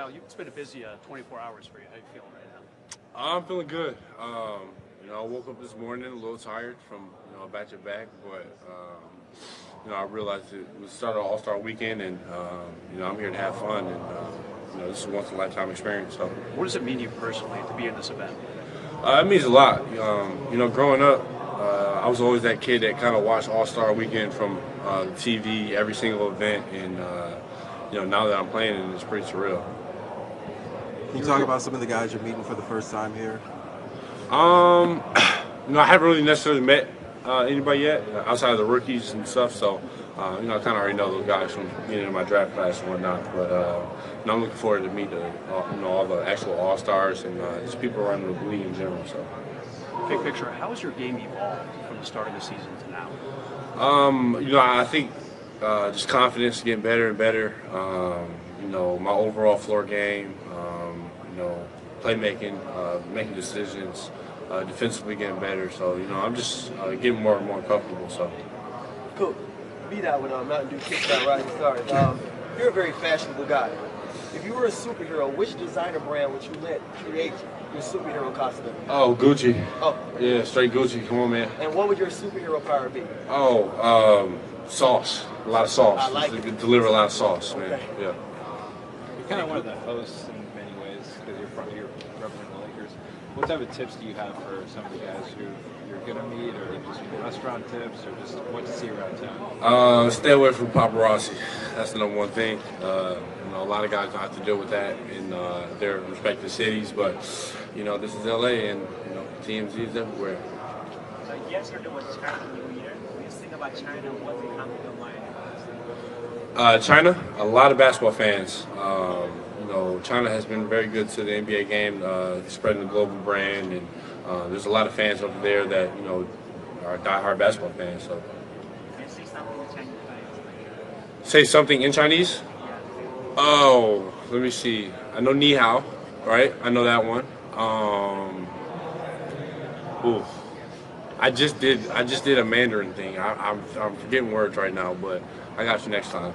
Kyle, it's been a busy 24 hours for you. How you feeling right now? I'm feeling good. I woke up this morning a little tired from back to back, but I realized it was start of All-Star weekend, and I'm here to have fun, and this is a once in a lifetime experience. So, what does it mean to you personally to be in this event? It means a lot. Growing up, I was always that kid that kind of watched All-Star weekend from TV, every single event, and now that I'm playing, it's pretty surreal. Can you talk about some of the guys you're meeting for the first time here? I haven't really necessarily met anybody yet outside of the rookies and stuff. So, I kind of already know those guys from being in my draft class and whatnot. But I'm looking forward to meet all the actual All Stars and just people around the league in general. So, big picture, how has your game evolved from the start of the season to now? I think just confidence getting better and better. My overall floor game. Playmaking, making decisions, defensively getting better. So, I'm just getting more and more comfortable. So, Cool. Beat out with Mountain Dew kickstart rising stars. You're a very fashionable guy. If you were a superhero, which designer brand would you let create your superhero costume? Oh, Gucci. Oh. Yeah, straight Gucci. Come on, man. And what would your superhero power be? Oh, sauce. A lot of sauce. I like it. Deliver a lot of sauce, man. Okay. Yeah. You're kind of one of the hosts in many ways because you're representing the Lakers. What type of tips do you have for some of the guys who you're going to meet, or just restaurant tips, or just what to see around town? Stay away from paparazzi. That's the number one thing. A lot of guys don't have to deal with that in their respective cities, but this is LA, and TMZ is everywhere. Yesterday was China New Year. What do you think about China? What's coming to mind? China, a lot of basketball fans. China has been very good to the NBA game, spreading the global brand, and there's a lot of fans over there that are diehard basketball fans. So, Can you say something in Chinese? say something in Chinese? Oh, let me see. I know ni hao, right? I know that one. I just did a Mandarin thing. I'm forgetting words right now, but I got you next time.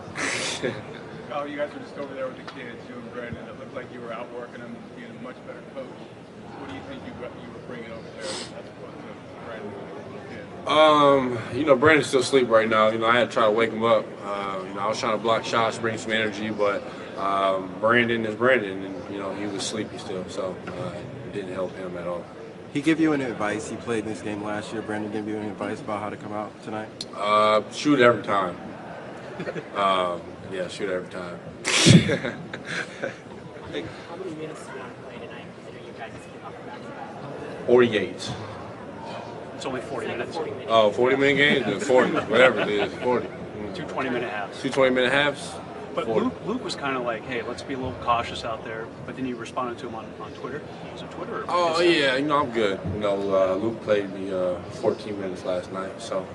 Oh, you guys were just over there with the kids, you and Brandon. It looked like you were outworking them and being a much better coach. What do you think you were bringing over there as opposed to Brandon with the little kid? Brandon's still asleep right now. I had to try to wake him up. I was trying to block shots, bring some energy, but Brandon is Brandon, and he was sleepy still, so it didn't help him at all. He gave you any advice? He played in this game last year. Brandon gave you any advice about how to come out tonight? Shoot every time. Yeah, shoot every time. How many minutes do you want to play tonight? Considering you guys just came off the back-to-back? 48. It's only 40 minutes. 40-minute games? Then 40, whatever it is, 40. 2 20-minute halves. 2 20-minute halves? But 40. Luke was kind of like, hey, let's be a little cautious out there. But then you responded to him on Twitter. Was it Twitter? Or Oh, yeah, I'm good. Luke played me 14 minutes last night, so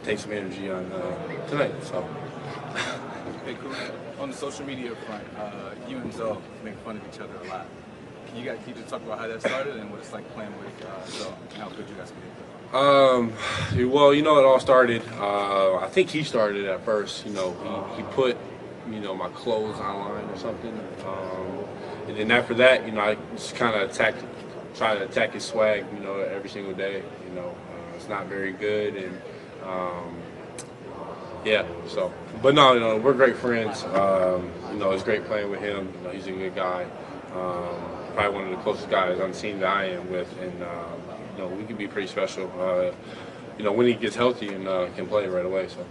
take some energy on tonight. So. Hey, cool. On the social media front, you and Zoe make fun of each other a lot. Can you just talk about how that started and what it's like playing with Zoe and how good you guys can be? Well, it all started. I think he started at first. He put, my clothes online or something. And then after that, I just kind of try to attack his swag, every single day. It's not very good, and yeah. So, but no, we're great friends. It's great playing with him. He's a good guy. Probably one of the closest guys on the team that I am with, and we can be pretty special. When he gets healthy and can play right away. So.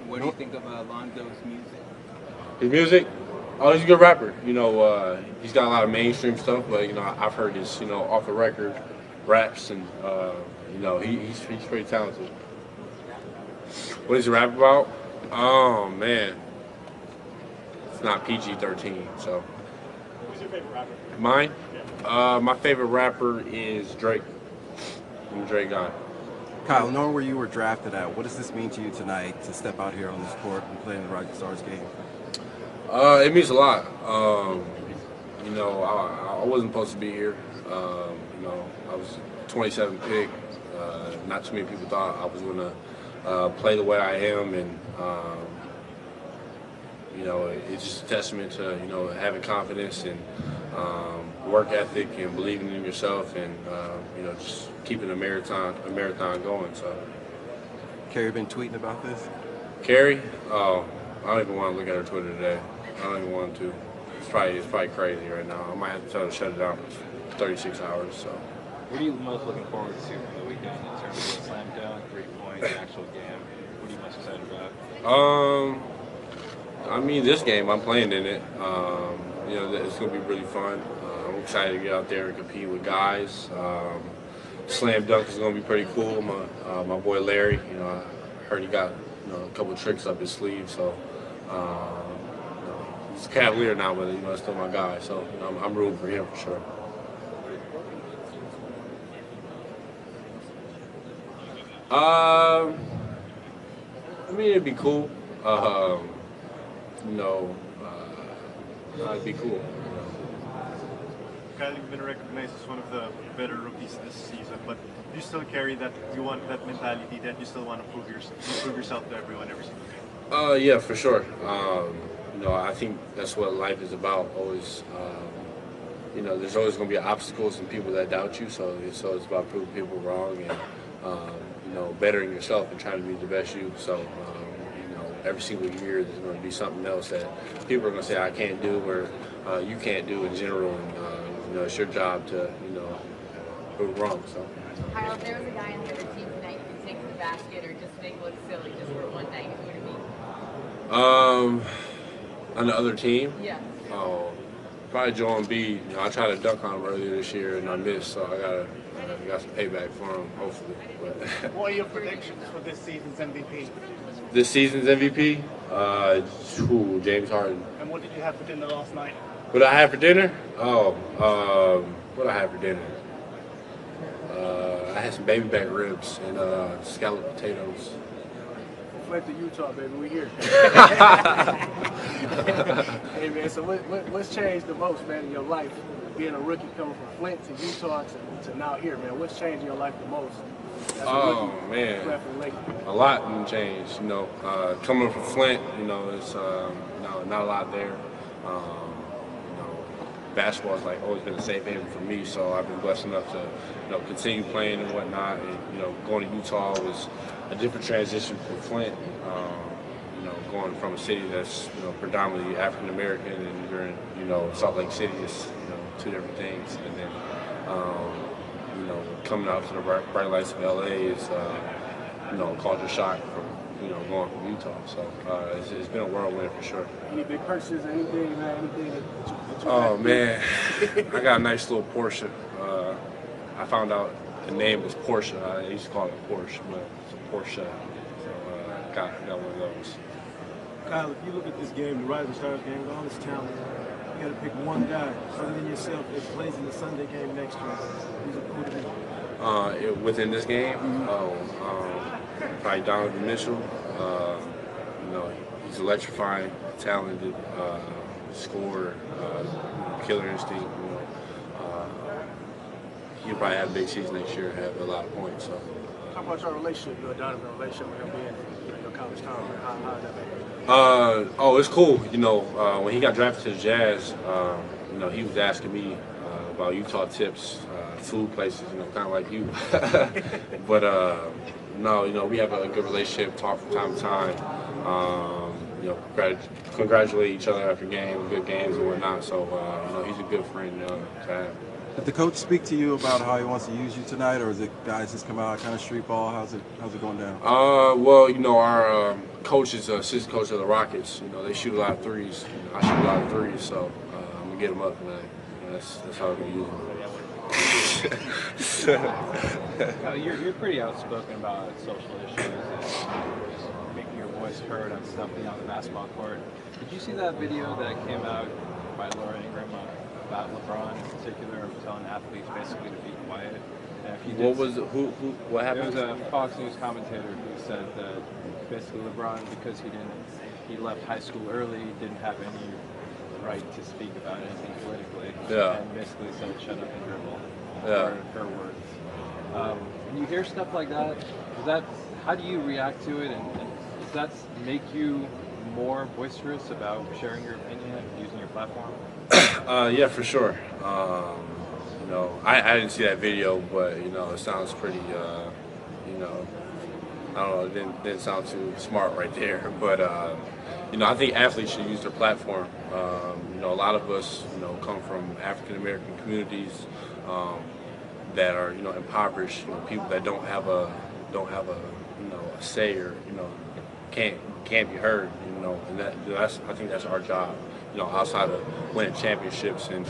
What do you think of Lonzo's music? His music? Oh, he's a good rapper. He's got a lot of mainstream stuff, but I've heard his off the record raps, and he's pretty talented. What does he rap about? Oh man, it's not PG-13. So. Who's your favorite rapper? Mine? My favorite rapper is Drake. I'm a Drake guy. Kyle, knowing where you were drafted at, what does this mean to you tonight to step out here on this court and play in the Rising Stars game? It means a lot. I wasn't supposed to be here. I was 27th pick. Not too many people thought I was going to play the way I am, and it's just a testament to having confidence and work ethic and believing in yourself and just keeping a marathon going. So. Kyrie been tweeting about this? Kyrie? Oh, I don't even want to look at her Twitter today. I don't even want to. It's probably crazy right now. I might have to tell her to shut it down for 36 hours. So. What are you most looking forward to for the weekend in terms of the slam dunk, 3-point, the actual game? What are you most excited about? I mean, this game, I'm playing in it. It's going to be really fun. I'm excited to get out there and compete with guys. Slam dunk is going to be pretty cool. My boy Larry, I heard he got a couple of tricks up his sleeve. So he's a Cavalier now, but it's still my guy. So I'm rooting for him for sure. I mean, it'd be cool. It'd be cool. Kylie, you've been recognized as one of the better rookies this season, but you still carry that, you want that mentality that you still want to prove yourself to everyone every single game? Yeah, for sure. I think that's what life is about. Always, there's always going to be obstacles and people that doubt you. So it's about proving people wrong and bettering yourself and trying to be the best you. So every single year there's going to be something else that people are going to say I can't do or you can't do in general. And it's your job to prove wrong. So. Kyle, if there was a guy on the other team tonight who could take to the basket or just make it look silly just for one night, who would it be? On the other team? Yeah. Oh, probably Joel Embiid. I tried to dunk on him earlier this year and I missed, so I got some payback for him, hopefully. But What are your predictions for this season's MVP? This season's MVP? James Harden. And what did you have for dinner last night? What I had for dinner? What I had for dinner? I had some baby back ribs and scalloped potatoes. Fled to Utah, baby. We here. Hey, man. So what's changed the most, man, in your life? Being a rookie coming from Flint to Utah to now here, man. What's changed in your life the most? Man, a lot can change. Coming from Flint, it's not a lot there. Basketball has always been a safe haven for me, so I've been blessed enough to continue playing and whatnot. And going to Utah was a different transition from Flint. Going from a city that's predominantly African American, and you're in Salt Lake City, it's two different things. And then coming out to the bright lights of LA is culture shock from going from Utah. So it's been a whirlwind for sure. Any big purchases, anything that you Oh man, I got a nice little Porsche. I found out the name was Porsche. I used to call it Porsche, but it's a Porsche. So got one of those. Kyle, if you look at this game, the Rising Stars game, with all this talent, you got to pick one guy other than yourself that plays in the Sunday game next year. Who's a cool Within this game, probably Donovan Mitchell. He's electrifying, talented, scorer, killer instinct. He'll probably have a big season next year, have a lot of points. So. Talk about your relationship, your Donovan relationship with him being your college time. How that make it's cool. When he got drafted to the Jazz, he was asking me about Utah tips, food places, kind of like you. But no, we have a good relationship, talk from time to time. Congratulate each other after games, good games and whatnot. So he's a good friend to have. Did the coach speak to you about how he wants to use you tonight, or is it guys just come out kind of street ball? How's it going down? Our coach is assistant coach of the Rockets. They shoot a lot of threes. I shoot a lot of threes, so I'm gonna get them up tonight. That's how we're gonna use them. You're pretty outspoken about social issues and just making your voice heard on stuff beyond the basketball court. Did you see that video that came out by Laura Ingraham about LeBron in particular, telling athletes basically to be quiet? And if you did, what happened? There was a Fox News commentator who said that basically LeBron, because he left high school early, didn't have any right to speak about anything politically. Yeah. And basically said shut up and dribble. Yeah. Her words. When you hear stuff like that, how do you react to it, and does that make you more boisterous about sharing your opinion and using your platform? Yeah, for sure. You know, I didn't see that video, but you know, it sounds pretty. You know, I don't know. It didn't sound too smart right there. But you know, I think athletes should use their platform. You know, a lot of us, you know, come from African American communities that are, you know, impoverished. You know, people that don't have a you know, a say, or you know, can't be heard. You know, and that's I think that's our job. You know, outside of winning championships and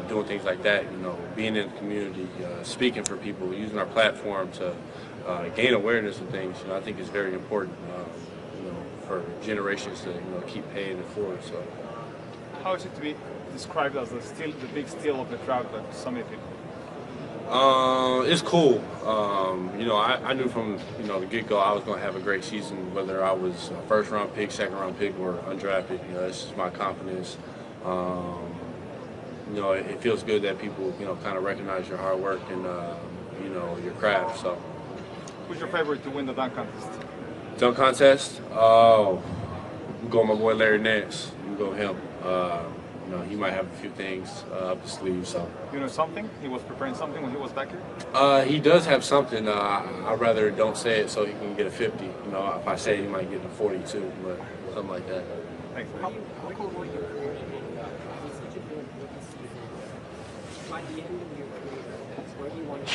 doing things like that, you know, being in the community, speaking for people, using our platform to gain awareness of things, you know, I think is very important, you know, for generations to, you know, keep paying it forward. So, how is it to be described as the big steal of the crowd by so many people? It's cool. You know, I knew from, you know, the get-go I was going to have a great season, whether I was a first-round pick, second-round pick, or undrafted. You know, this is my confidence. You know, it feels good that people, you know, kind of recognize your hard work and, you know, your craft. So, who's your favorite to win the dunk contest? Dunk contest? Oh, I'm going my boy Larry Nance. I'm going him. You know, he might have a few things up his sleeve. So, you know something? He was preparing something when he was back here? He does have something. I'd rather don't say it so he can get a 50. You know, if I say it, he might get a 42, but something like that. Thanks. How cool were you such a good rookie season? By the end of your career, that's where you want to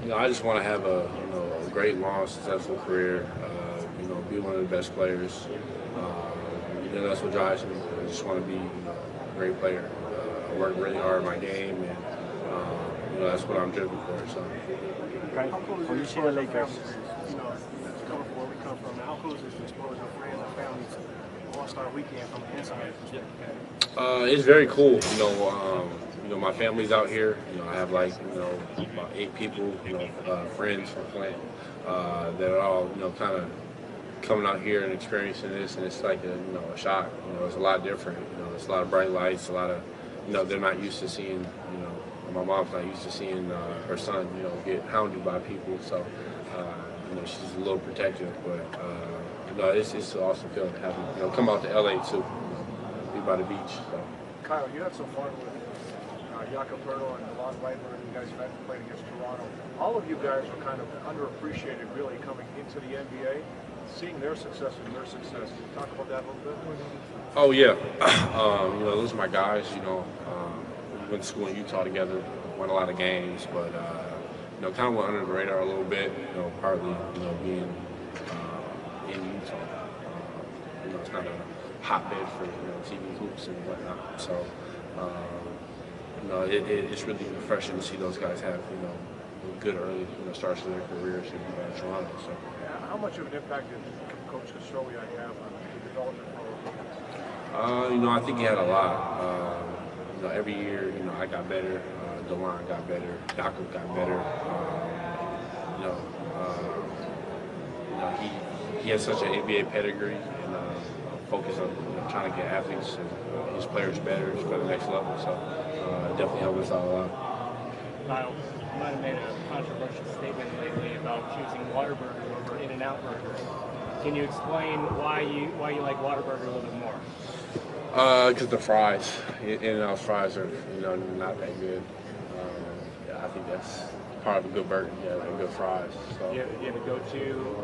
You know, I just want to have a, you know, a great, long, successful career. You know, be one of the best players. You know, that's what drives me. I just want to be, you know, a great player. I work really hard in my game, and you know, that's what I'm driven for. So. How cool is it for the Lakers? You know, coming from where we come from, how cool is it to expose your friends and family to All-Star Weekend from the inside? It's very cool. You know, my family's out here. You know, I have like, you know, about 8 people, you know, friends from Flint that are all, you know, kind of coming out here and experiencing this, and it's like a, you know, a shock. You know, it's a lot different. You know, it's a lot of bright lights, a lot of, you know, they're not used to seeing, you know, my mom's not used to seeing her son, you know, get hounded by people. So, you know, she's a little protective, but you know, it's an awesome feeling to have him, you know, come out to LA too, be by the beach. So. Kyle, you had some fun with Jakob Poeltl and Lon Weidler, and you guys played against Toronto. All of you guys were kind of underappreciated, really, coming into the NBA. Seeing their success and your success, can you talk about that a little bit? Oh yeah, you know, those are my guys. You know, we went to school in Utah together, won a lot of games, but you know, kind of went under the radar a little bit. You know, partly, you know, being in Utah. You know, it's not a hotbed for, you know, TV hoops and whatnot. So, you know, it's really refreshing to see those guys have, you know, good early, you know, starts to their careers in Toronto. So. How much of an impact did Coach Castrolia have on the development of you know, I think he had a lot. You know, every year, you know, I got better. Durant got better. Jakob got better. You know, he has such an NBA pedigree and focus on, you know, trying to get athletes and his players better for the next level. So definitely helped us out a lot. Kyle, you might have made a controversial statement lately about choosing Whataburger over In-N-Out Burger. Can you explain why you like Whataburger a little bit more? Because the fries, In-N-Out fries are, you know, not that good. Yeah, I think that's part of a good burger. Yeah, like good fries. So. You have a go-to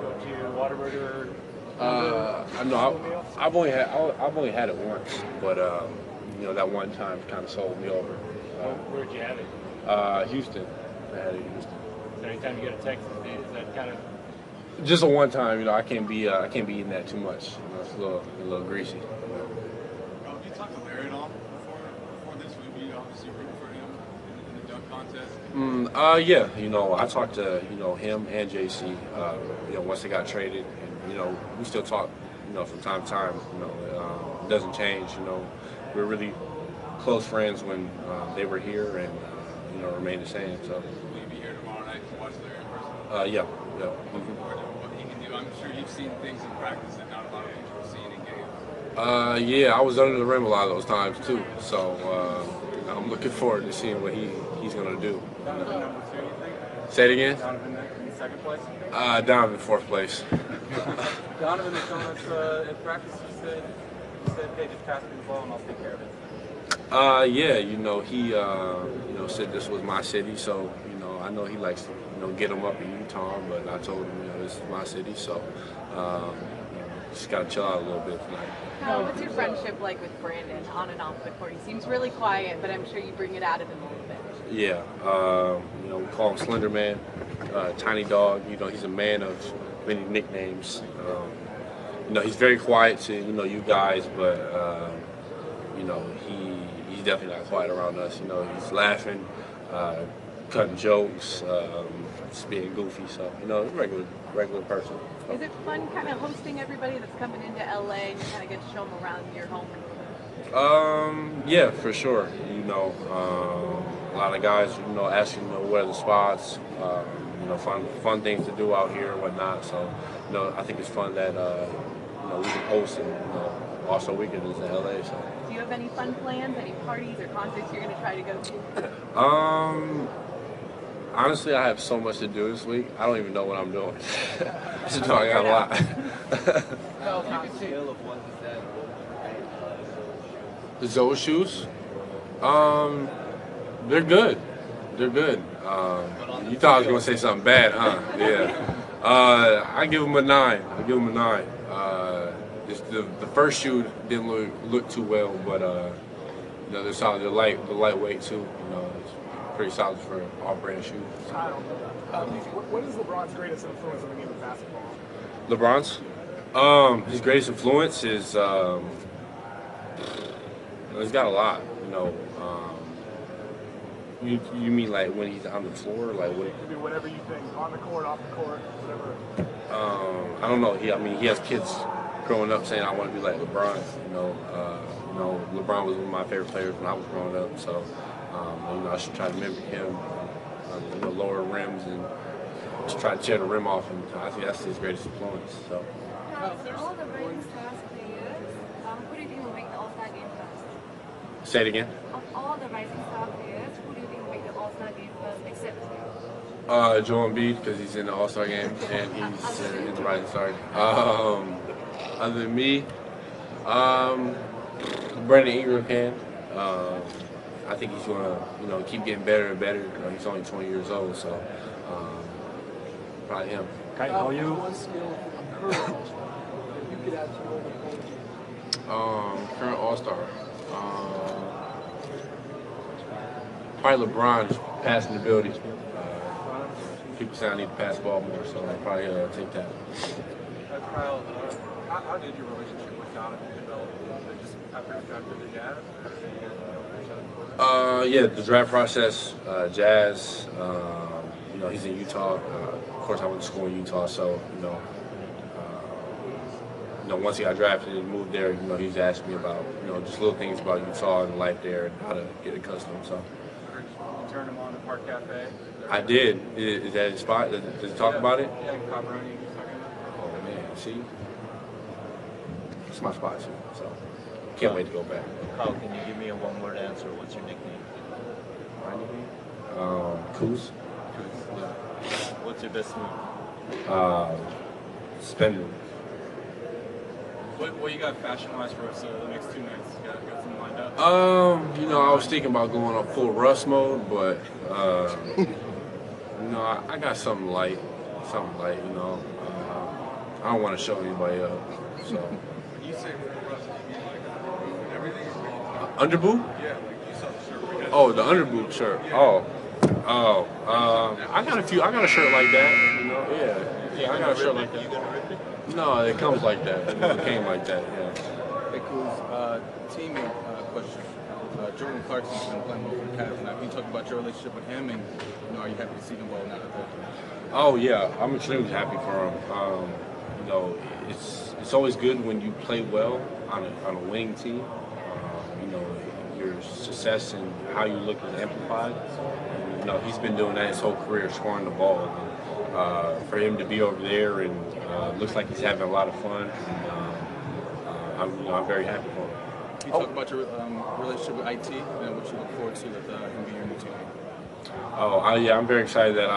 Whataburger? I know I've only had it once, but you know, that one time kind of sold me over. Where'd you have it? Houston. I had it in Houston. So anytime you go to Texas, is that kind of just a one time? You know, I can't be eating that too much. You know, it's a little greasy. Have you talked to Larry at all before this? Would you obviously rooting for him in the dunk contest? Yeah. You know, I talked to, you know, him and JC. You know, once they got traded, and you know, we still talk, you know, from time to time. You know, it doesn't change. You know, we're really close friends when they were here, and you know, remain the same. So. Will you be here tomorrow night to watch Larry in person? Yeah. Looking forward to what he can do. I'm sure you've seen things in practice that not a lot of people have seen in games. Yeah, I was under the rim a lot of those times too. So I'm looking forward to seeing what he's going to do. Say it again. second place? Down in 4th place. Donovan was showing us in practice. He said, "Hey, just pass me the ball and I'll take care of it." Yeah, he said this was my city, so I know he likes to get him up in Utah, but I told him this is my city, so just gotta chill out a little bit tonight. What's your friendship like with Brandon on and off the court? He seems really quiet, but I'm sure you bring it out of him a little bit. Yeah, we call him Slender Man, Tiny Dog. He's a man of many nicknames. He's very quiet to you guys, but he's definitely not quiet around us. He's laughing, cutting jokes, just being goofy. So regular person. So. Is it fun kind of hosting everybody that's coming into LA and you kind of get to show them around your home a little bit? Yeah, for sure. A lot of guys, asking where are the spots, fun things to do out here and whatnot. So, I think it's fun that we can host and also weekends in LA. So. Do you have any fun plans, any parties or concerts you're going to try to go to? Honestly, I have so much to do this week. I don't even know what I'm doing. Just know I got a lot. The Zoe shoes? They're good. They're good. You thought I was going to say something bad, huh? Yeah. I give them a 9. The first shoe didn't look too well, but they're solid. They're lightweight too. It's pretty solid for an all-brand shoe. What is LeBron's greatest influence on the game of basketball? LeBron's? His greatest influence is he's got a lot. You mean like when he's on the floor, like what? Maybe whatever you think, on the court, off the court, whatever. I don't know. He has kids growing up saying I want to be like LeBron. LeBron was one of my favorite players when I was growing up. So I should try to mimic him. Lower rims and just try to tear the rim off him. I think that's his greatest influence. So. All the rising stars players, who do you think will make the All-Star game first? Say it again. Of all the rising star players, who do you think will make the All-Star game first, except Joel Embiid, because he's in the All-Star game and he's in the Rising Star. Other than me, Brandon Ingram can. I think he's going to keep getting better and better. He's only 20 years old, so probably him. Okay, how are you? Current All-Star. Probably LeBron's passing ability. People say I need to pass the ball more, so I'll probably take that. Kyle, how did your relationship with Donovan develop? Just after you got to the Jazz? Yeah, the draft process, Jazz. He's in Utah. Of course, I went to school in Utah, so once he got drafted and moved there, he was asking me about just little things about Utah and life there and how to get accustomed. So. You turned him on to Park Cafe. I did. Is that his spot? Does he talk about it? Yeah, Cabroni, he's talking about. Oh man, see, it's my spot too. So can't wait to go back. Kyle, can you give me a one-word answer? What's your nickname? My nickname? Kuz. Yeah. What's your best move? Spender. What you got fashion-wise for us the next 2 nights? Got something lined up? I was thinking about going on full Russ mode, but I got something light. I don't want to show anybody up. So. You say Russ, you mean like everything? Underboot? Yeah, like you saw the shirt. Oh, the underboot shirt. I got a few. I got a shirt like that. Yeah, I got a shirt like that. You gonna rip it? No, it comes like that. It came like that. Yeah. Hey, Kuz, teammate question. Jordan Clarkson's been playing well for the Cavs now. Can you talk about your relationship with him, and are you happy to see him well now? Oh yeah, I'm extremely happy for him. It's always good when you play well on a winning team. Your success and how you look is amplified. And, he's been doing that his whole career, scoring the ball. And, for him to be over there and looks like he's having a lot of fun. I'm very happy for him. Can you talk about your relationship with IT and what you look forward to with him being your new team? Yeah, I'm very excited that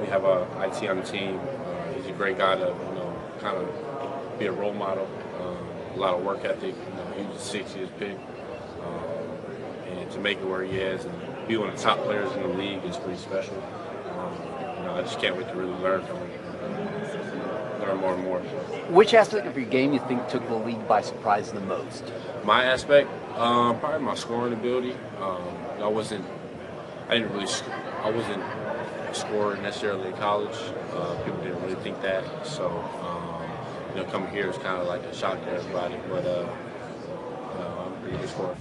we have IT on the team. He's a great guy to kind of be a role model. A lot of work ethic. He was a 6 years pick, and to make it where he is and be one of the top players in the league is pretty special. I just can't wait to really learn from him, learn more and more. Which aspect of your game you think took the league by surprise the most? My aspect, probably my scoring ability. I wasn't a scorer necessarily in college. People didn't really think that. So, coming here is kind of like a shock to everybody. But I'm a pretty good scorer.